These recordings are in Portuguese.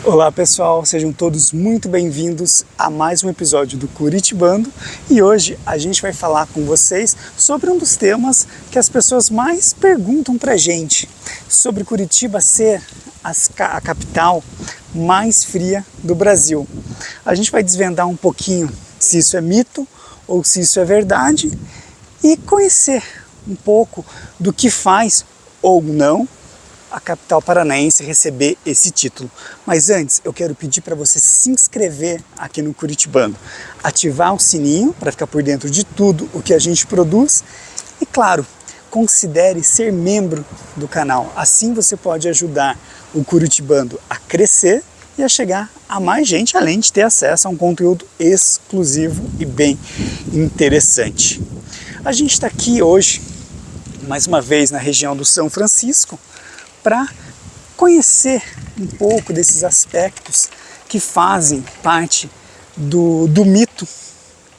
Olá pessoal, sejam todos muito bem-vindos a mais um episódio do Curitibando e hoje a gente vai falar com vocês sobre um dos temas que as pessoas mais perguntam pra gente, sobre Curitiba ser a capital mais fria do Brasil. A gente vai desvendar um pouquinho se isso é mito ou se isso é verdade e conhecer um pouco do que faz ou não a capital paranaense receber esse título. Mas antes, eu quero pedir para você se inscrever aqui no Curitibando, ativar o sininho para ficar por dentro de tudo o que a gente produz e, claro, considere ser membro do canal. Assim você pode ajudar o Curitibando a crescer e a chegar a mais gente, além de ter acesso a um conteúdo exclusivo e bem interessante. A gente está aqui hoje, mais uma vez, na região do São Francisco, para conhecer um pouco desses aspectos que fazem parte do mito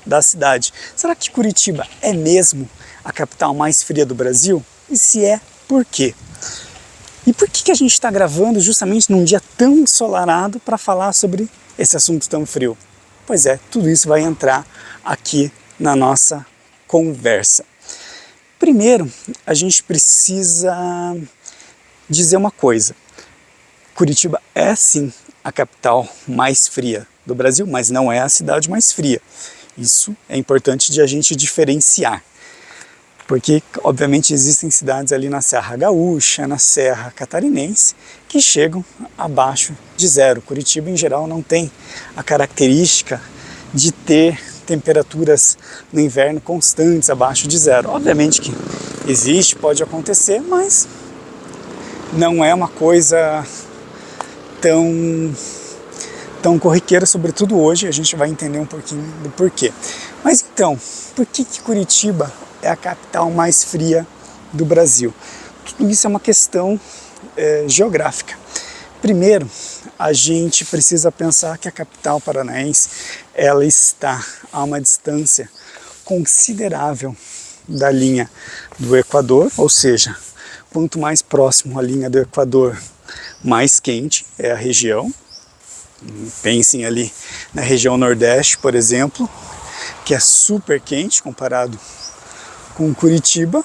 da cidade. Será que Curitiba é mesmo a capital mais fria do Brasil? E se é, por quê? E por que a gente está gravando justamente num dia tão ensolarado para falar sobre esse assunto tão frio? Pois é, tudo isso vai entrar aqui na nossa conversa. Primeiro, a gente precisa dizer uma coisa: Curitiba é sim a capital mais fria do Brasil, mas não é a cidade mais fria. Isso é importante de a gente diferenciar, porque obviamente existem cidades ali na Serra Gaúcha, na Serra Catarinense, que chegam abaixo de zero. Curitiba em geral não tem a característica de ter temperaturas no inverno constantes abaixo de zero. Obviamente que existe, pode acontecer, mas não é uma coisa tão corriqueira, sobretudo hoje. A gente vai entender um pouquinho do porquê. Mas então, por que Curitiba é a capital mais fria do Brasil? Tudo isso é uma questão geográfica. Primeiro, a gente precisa pensar que a capital paranaense ela está a uma distância considerável da linha do Equador, ou seja, quanto mais próximo à linha do Equador, mais quente é a região. Pensem ali na região Nordeste, por exemplo, que é super quente comparado com Curitiba,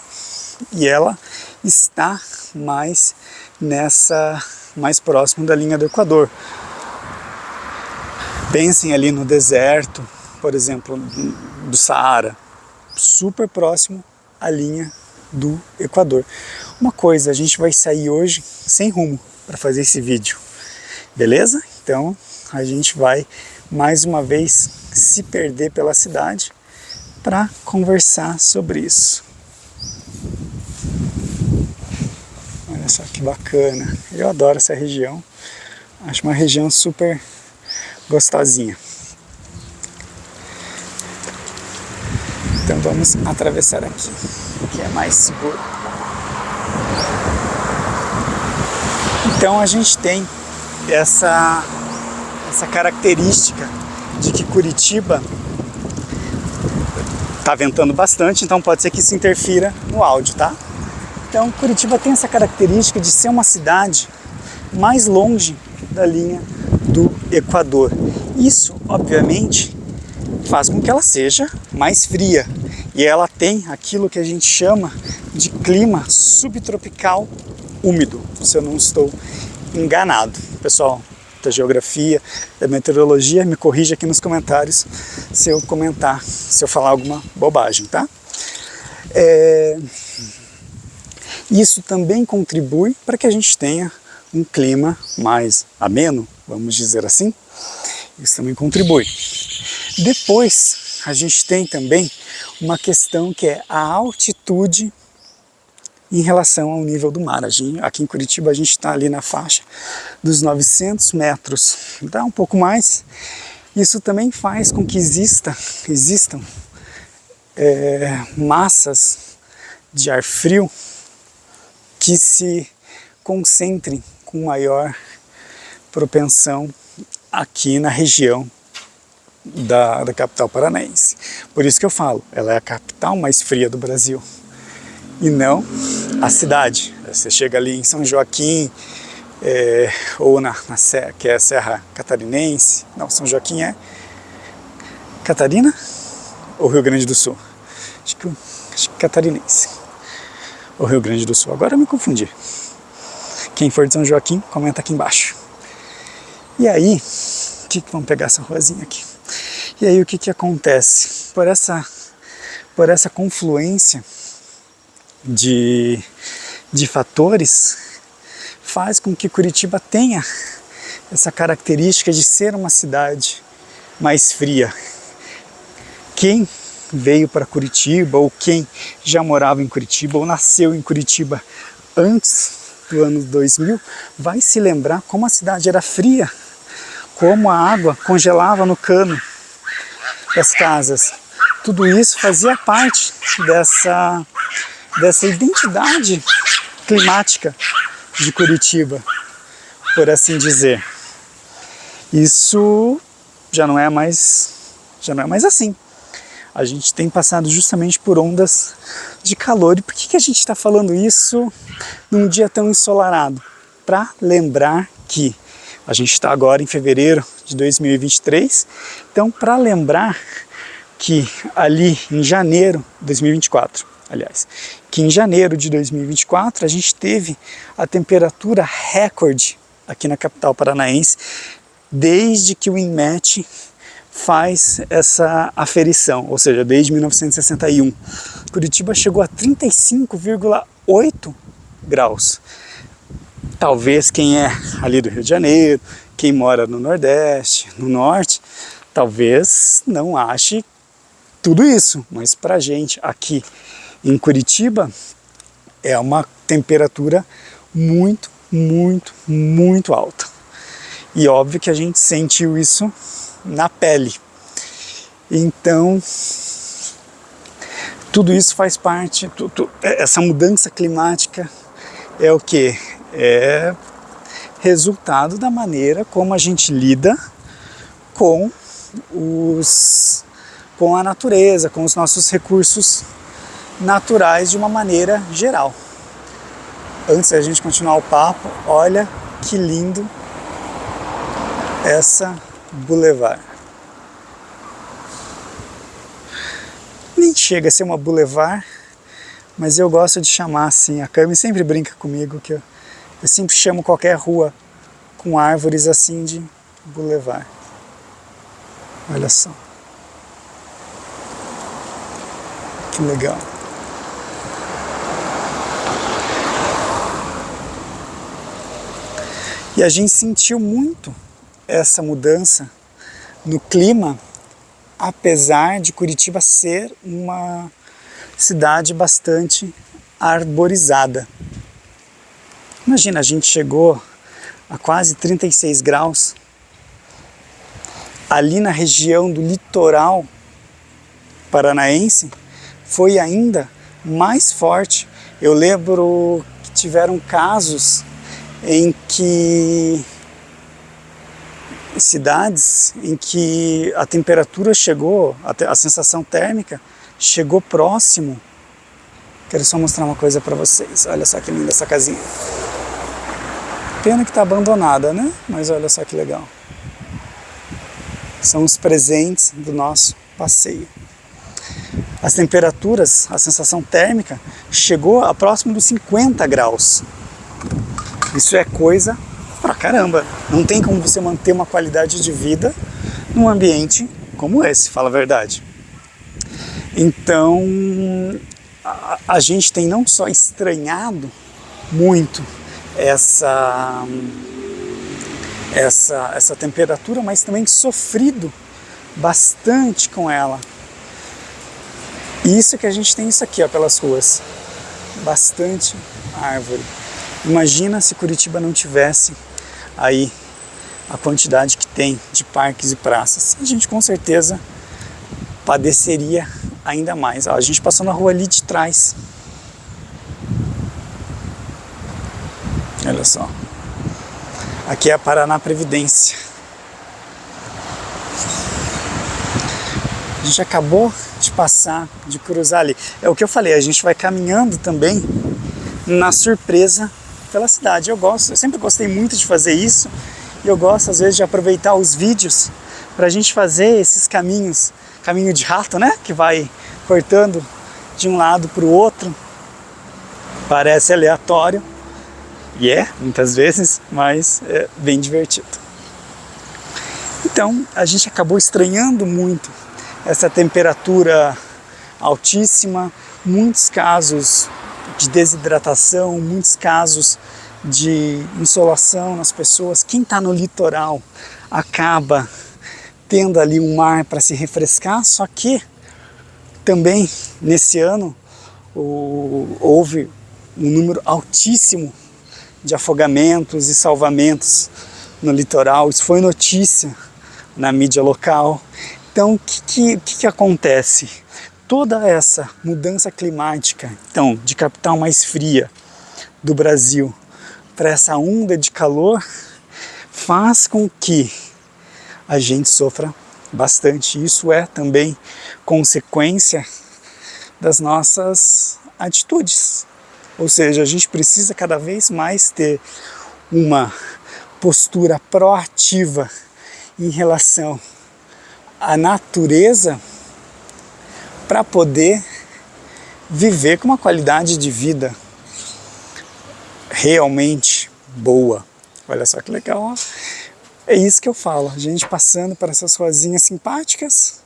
e ela está mais próximo da linha do Equador. Pensem ali no deserto, por exemplo, do Saara, super próximo à linha do Equador. Uma coisa, a gente vai sair hoje sem rumo para fazer esse vídeo, beleza? Então a gente vai mais uma vez se perder pela cidade para conversar sobre isso. Olha só que bacana, eu adoro essa região, acho uma região super gostosinha. Então vamos atravessar aqui, que é mais seguro. Então a gente tem essa característica de que Curitiba está ventando bastante, então pode ser que isso interfira no áudio, tá? Então Curitiba tem essa característica de ser uma cidade mais longe da linha do Equador. Isso, obviamente, faz com que ela seja mais fria. E ela tem aquilo que a gente chama de clima subtropical úmido, se eu não estou enganado. Pessoal da geografia, da meteorologia, me corrija aqui nos comentários se eu falar alguma bobagem, tá? Isso também contribui para que a gente tenha um clima mais ameno, vamos dizer assim. Isso também contribui. Depois, a gente tem também uma questão que é a altitude em relação ao nível do mar. Aqui em Curitiba a gente está ali na faixa dos 900 metros, dá um pouco mais. Isso também faz com que existam massas de ar frio que se concentrem com maior propensão aqui na região da capital paranaense. Por isso que eu falo, ela é a capital mais fria do Brasil e não a cidade. Você chega ali em São Joaquim, ou na Serra, que é a Serra Catarinense. Não, São Joaquim é Catarina ou Rio Grande do Sul? Acho que Catarinense ou Rio Grande do Sul. Agora eu me confundi. Quem for de São Joaquim, comenta aqui embaixo. E aí, vamos pegar essa ruazinha aqui. E aí o que acontece? Por essa confluência de fatores, faz com que Curitiba tenha essa característica de ser uma cidade mais fria. Quem veio para Curitiba, ou quem já morava em Curitiba, ou nasceu em Curitiba antes do ano 2000, vai se lembrar como a cidade era fria, como a água congelava no cano das casas. Tudo isso fazia parte dessa identidade climática de Curitiba, por assim dizer. Isso já não é mais assim. A gente tem passado justamente por ondas de calor. E por que a gente está falando isso num dia tão ensolarado? Para lembrar que a gente está agora em fevereiro de 2023, então para lembrar que ali em janeiro de 2024, aliás, que em janeiro de 2024 a gente teve a temperatura recorde aqui na capital paranaense, desde que o INMET faz essa aferição, ou seja, desde 1961. Curitiba chegou a 35,8 graus. Talvez quem é ali do Rio de Janeiro, quem mora no Nordeste, no Norte, talvez não ache tudo isso, mas pra gente aqui em Curitiba é uma temperatura muito, muito, muito alta. E óbvio que a gente sentiu isso na pele. Então, tudo isso faz parte, essa mudança climática é o que? É resultado da maneira como a gente lida com a natureza, com os nossos recursos naturais de uma maneira geral. Antes da gente continuar o papo, olha que lindo essa boulevard. Nem chega a ser uma boulevard, mas eu gosto de chamar assim. A Cami sempre brinca comigo que eu sempre chamo qualquer rua com árvores assim de boulevard. Olha só. Que legal. E a gente sentiu muito essa mudança no clima, apesar de Curitiba ser uma cidade bastante arborizada. Imagina, a gente chegou a quase 36 graus. Ali na região do litoral paranaense foi ainda mais forte. Eu lembro que tiveram casos em que cidades em que a temperatura chegou, a sensação térmica chegou próximo. Quero só mostrar uma coisa para vocês. Olha só que linda essa casinha. Pena que está abandonada, né? Mas olha só que legal. São os presentes do nosso passeio. As temperaturas, a sensação térmica chegou a próximo dos 50 graus. Isso é coisa pra caramba. Não tem como você manter uma qualidade de vida num ambiente como esse, fala a verdade. Então, a gente tem não só estranhado muito essa temperatura, mas também sofrido bastante com ela. E isso que a gente tem isso aqui, ó, pelas ruas. Bastante árvore. Imagina se Curitiba não tivesse aí a quantidade que tem de parques e praças. A gente com certeza padeceria ainda mais. Ó, a gente passou na rua ali de trás. Olha só. Aqui é a Paraná Previdência. A gente acabou de passar, de cruzar ali. É o que eu falei, a gente vai caminhando também na surpresa pela cidade. Eu sempre gostei muito de fazer isso, e eu gosto às vezes de aproveitar os vídeos para a gente fazer esses caminhos, caminho de rato, né? Que vai cortando de um lado para o outro. Parece aleatório, e muitas vezes, mas é bem divertido. Então, a gente acabou estranhando muito essa temperatura altíssima, muitos casos de desidratação, muitos casos de insolação nas pessoas. Quem está no litoral acaba tendo ali um mar para se refrescar, só que também nesse ano houve um número altíssimo de afogamentos e salvamentos no litoral. Isso foi notícia na mídia local. Então, o que acontece? Toda essa mudança climática, então, de capital mais fria do Brasil para essa onda de calor, faz com que a gente sofra bastante. Isso é também consequência das nossas atitudes. Ou seja, a gente precisa cada vez mais ter uma postura proativa em relação à natureza para poder viver com uma qualidade de vida realmente boa. Olha só que legal, ó. É isso que eu falo, a gente passando por essas ruazinhas simpáticas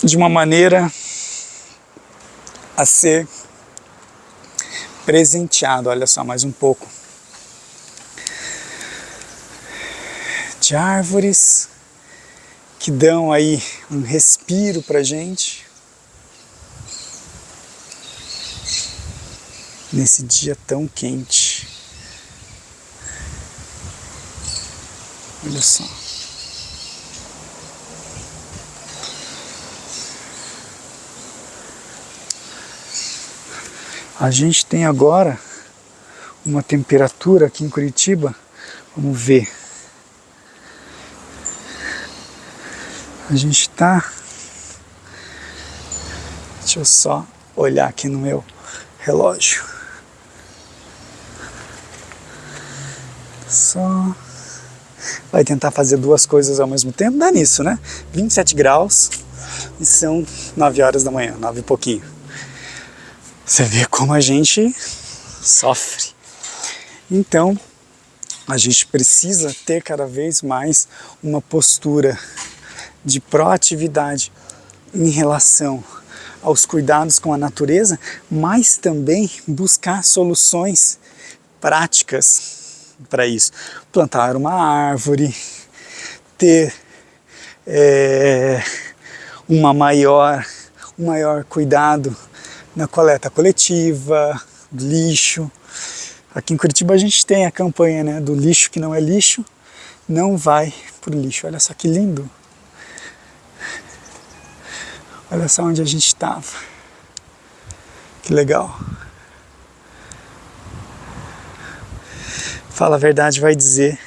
de uma maneira a ser presenteado. Olha só, mais um pouco de árvores que dão aí um respiro pra gente nesse dia tão quente. Olha só. A gente tem agora uma temperatura aqui em Curitiba, vamos ver. A gente tá... Deixa eu só olhar aqui no meu relógio. Só... Vai tentar fazer duas coisas ao mesmo tempo, dá nisso, né? 27 graus e são 9 horas da manhã, 9 e pouquinho. Você vê como a gente sofre. Então, a gente precisa ter cada vez mais uma postura de proatividade em relação aos cuidados com a natureza, mas também buscar soluções práticas para isso. Plantar uma árvore, ter um maior cuidado na coleta coletiva, do lixo. Aqui em Curitiba a gente tem a campanha, né, do lixo que não é lixo, não vai pro lixo. Olha só que lindo. Olha só onde a gente estava. Que legal. Fala a verdade, vai dizer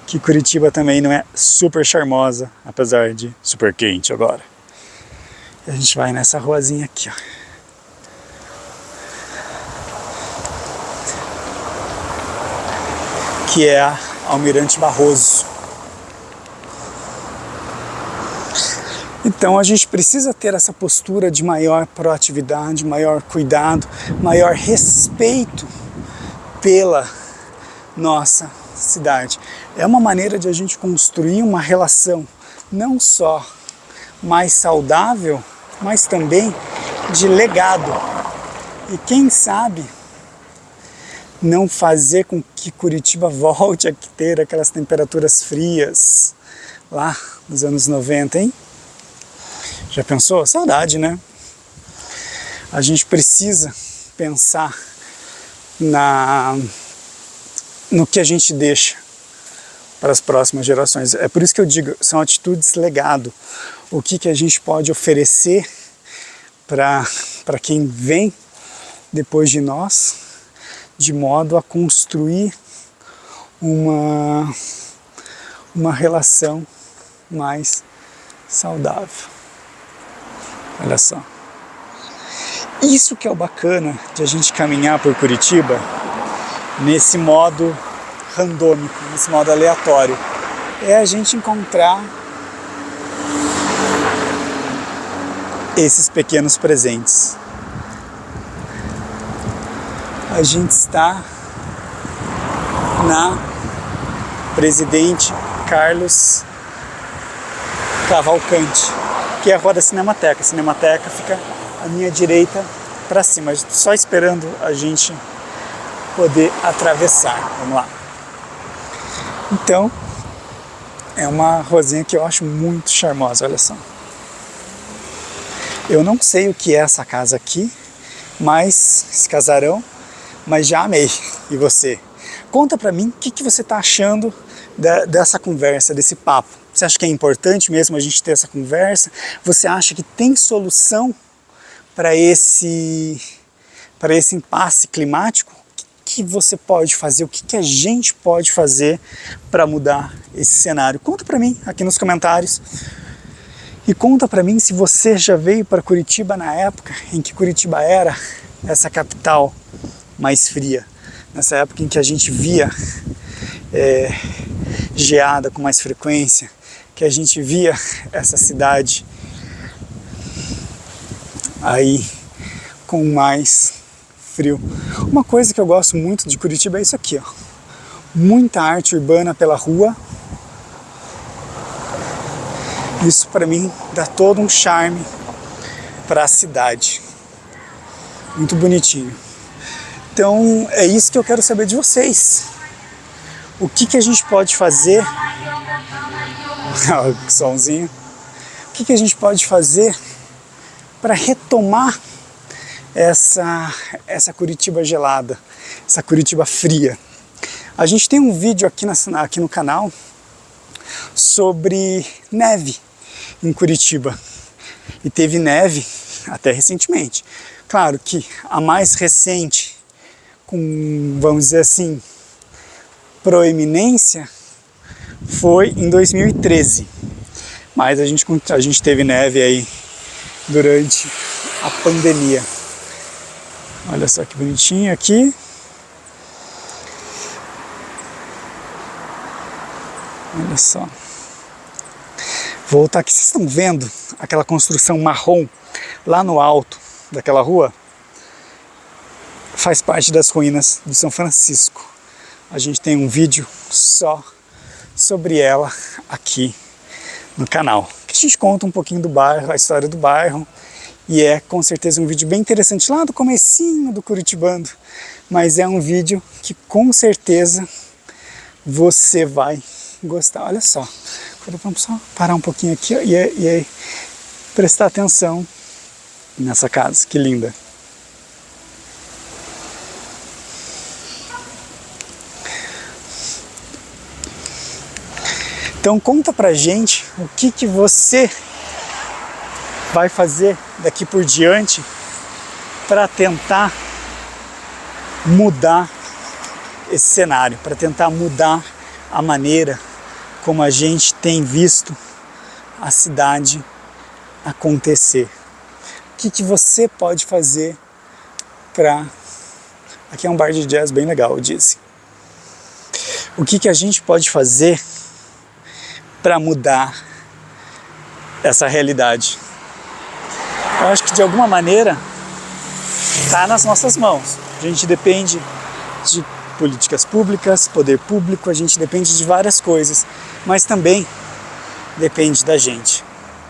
que Curitiba também não é super charmosa, apesar de super quente agora. E a gente vai nessa ruazinha aqui, ó. Que é a Almirante Barroso. Então a gente precisa ter essa postura de maior proatividade, maior cuidado, maior respeito pela nossa cidade. É uma maneira de a gente construir uma relação não só mais saudável, mas também de legado. E quem sabe não fazer com que Curitiba volte a ter aquelas temperaturas frias lá nos anos 90, hein? Já pensou? Saudade, né? A gente precisa pensar no que a gente deixa para as próximas gerações. É por isso que eu digo, são atitudes legado. O que a gente pode oferecer para quem vem depois de nós, de modo a construir uma relação mais saudável. Olha só. Isso que é o bacana de a gente caminhar por Curitiba, nesse modo randômico, nesse modo aleatório, é a gente encontrar esses pequenos presentes. A gente está na Presidente Carlos Cavalcante, que é a rua da Cinemateca. A Cinemateca fica à minha direita para cima, só esperando a gente poder atravessar. Vamos lá. Então, é uma ruazinha que eu acho muito charmosa, olha só. Eu não sei o que é essa casa aqui, mas esse casarão, mas já amei. E você? Conta pra mim o que você tá achando dessa conversa, desse papo. Você acha que é importante mesmo a gente ter essa conversa? Você acha que tem solução para esse impasse climático? O que você pode fazer? O que a gente pode fazer para mudar esse cenário? Conta pra mim aqui nos comentários. E conta pra mim se você já veio para Curitiba na época em que Curitiba era essa capital mais fria. Nessa época em que a gente via geada com mais frequência, que a gente via essa cidade aí com mais frio. Uma coisa que eu gosto muito de Curitiba é isso aqui, ó. Muita arte urbana pela rua. Isso para mim dá todo um charme para a cidade. Muito bonitinho. Então é isso que eu quero saber de vocês. O que a gente pode fazer? Somzinho. O que a gente pode fazer para retomar essa Curitiba gelada, essa Curitiba fria? A gente tem um vídeo aqui no canal sobre neve em Curitiba. E teve neve até recentemente. Claro que a mais recente, com, vamos dizer assim, proeminência, foi em 2013. Mas a gente teve neve aí durante a pandemia. Olha só que bonitinho aqui. Olha só. Vou voltar aqui. Vocês estão vendo aquela construção marrom lá no alto daquela rua? Faz parte das ruínas de São Francisco. A gente tem um vídeo só sobre ela aqui no canal. Que a gente conta um pouquinho do bairro, a história do bairro. E é com certeza um vídeo bem interessante lá do comecinho do Curitibando. Mas é um vídeo que com certeza você vai gostar. Olha só. Agora vamos só parar um pouquinho aqui, ó, e prestar atenção nessa casa. Que linda. Então conta pra gente o que você vai fazer daqui por diante para tentar mudar esse cenário, para tentar mudar a maneira como a gente tem visto a cidade acontecer. O que você pode fazer para... Aqui é um bar de jazz bem legal, eu disse. O que a gente pode fazer para mudar essa realidade? Eu acho que de alguma maneira está nas nossas mãos. A gente depende de políticas públicas, poder público, a gente depende de várias coisas, mas também depende da gente,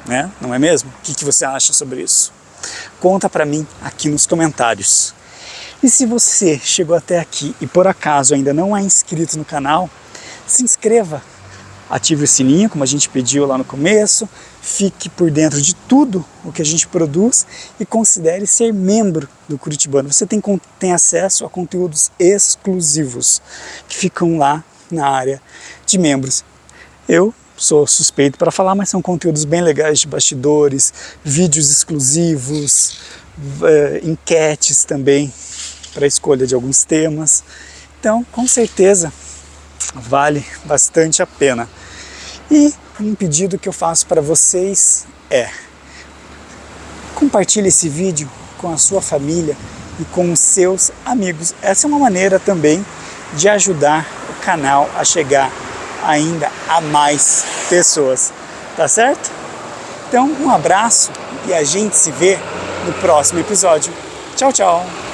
né? Não é mesmo? O que você acha sobre isso? Conta pra mim aqui nos comentários. E se você chegou até aqui e por acaso ainda não é inscrito no canal, se inscreva, ative o sininho, como a gente pediu lá no começo, fique por dentro de tudo o que a gente produz e considere ser membro do Curitibano. Você tem acesso a conteúdos exclusivos que ficam lá na área de membros. Eu sou suspeito para falar, mas são conteúdos bem legais de bastidores, vídeos exclusivos, enquetes também para a escolha de alguns temas. Então, com certeza, vale bastante a pena. E um pedido que eu faço para vocês é: compartilhe esse vídeo com a sua família e com os seus amigos. Essa é uma maneira também de ajudar o canal a chegar ainda a mais pessoas, tá certo? Então, um abraço e a gente se vê no próximo episódio. Tchau, tchau!